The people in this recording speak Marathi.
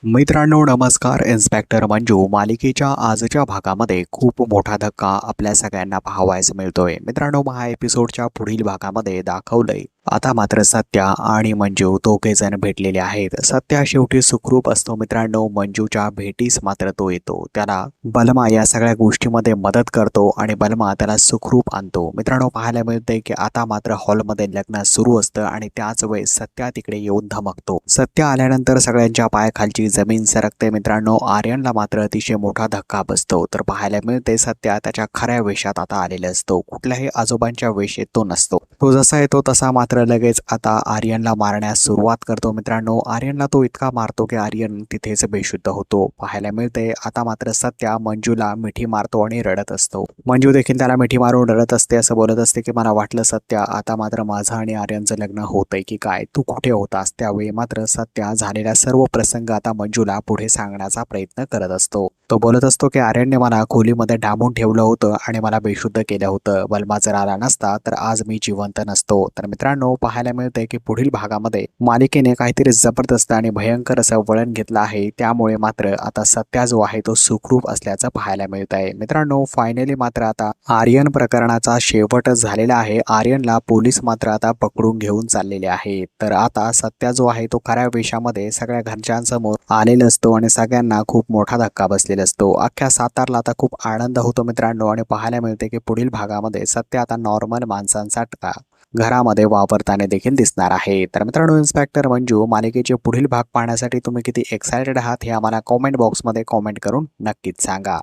मित्रांनो नमस्कार. इन्स्पेक्टर मंजू मालिकेच्या आजच्या भागामध्ये खूप मोठा धक्का आपल्या सगळ्यांना पाहावयास मिळतोय. मित्रांनो हा एपिसोडच्या पुढील भागामध्ये दाखवलंय आता मात्र सत्या आणि मंजू दोघे जण भेटलेले आहेत. सत्या शेवटी सुखरूप असतो मित्रांनो. मंजूच्या भेटीस मात्र तो येतो. त्याला बलमा या सगळ्या गोष्टीमध्ये मदत करतो आणि बलमा त्याला सुखरूप आणतो. मित्रांनो पाहायला मिळते की आता मात्र हॉलमध्ये लग्न सुरू असतं आणि त्याच वेळेस सत्या तिकडे येऊन धमकतो. सत्या आल्यानंतर सगळ्यांच्या पायाखालची जमीन सरकते. मित्रांनो आर्यनला मात्र अतिशय मोठा धक्का बसतो. तर पाहायला मिळते सत्या त्याच्या खऱ्या वेशात आता आलेला असतो. कुठल्याही आजोबांच्या वेशात तो नसतो. तो जसा येतो तसा मात्र लगेच आता आर्यनला मारण्यास सुरुवात करतो. मित्रांनो आर्यनला तो इतका मारतो की आर्यन तिथेच बेशुद्ध होतो. पाहायला मिळते आता मात्र सत्या मंजूला मिठी मारतो आणि रडत असतो. मंजू देखील त्याला मिठी मारून रडत असते. असं बोलत असते की मला वाटलं सत्या आता मात्र माझं आणि आर्यनचं लग्न होतंय की काय, तू कुठे होतास. त्यावेळी मात्र सत्या झालेला सर्व प्रसंग आता मंजूला पुढे सांगण्याचा प्रयत्न करत असतो. तो बोलत असतो की आर्यनने मला खोलीमध्ये डांबून ठेवलं होतं आणि मला बेशुद्ध केलं होतं. बलमा जर आला नसता तर आज मी जिवंत नसतो. तर मित्रांनो पाहायला मिळते की पुढील भागामध्ये मालिकेने काहीतरी जबरदस्त आणि भयंकर असं वळण घेतलं आहे. त्यामुळे मात्र आता सत्या जो आहे तो सुखरूप असल्याचं पाहायला मिळत आहे. मित्रांनो फायनली मात्र आता आर्यन प्रकरणाचा शेवट झालेला आहे. आर्यनला पोलीस मात्र आता पकडून घेऊन चाललेले आहेत. तर आता सत्या जो आहे तो खऱ्या वेशामध्ये सगळ्या घरच्यांसमोर आलेला असतो आणि सगळ्यांना खूप मोठा धक्का बसलेला असतो. अख्ख्या सातारला आता खूप आनंद होतो मित्रांनो आणि पाहायला मिळते की पुढील भागामध्ये सत्य आता नॉर्मल माणसांसारखा घरामध्ये वापरताना देखील दिसणार आहे. तर मित्रांनो इन्स्पेक्टर मंजू मालिकेचे पुढील भाग पाहण्यासाठी तुम्ही किती एक्सायटेड आहात हे आम्हाला कॉमेंट बॉक्समध्ये कॉमेंट करून नक्कीच सांगा.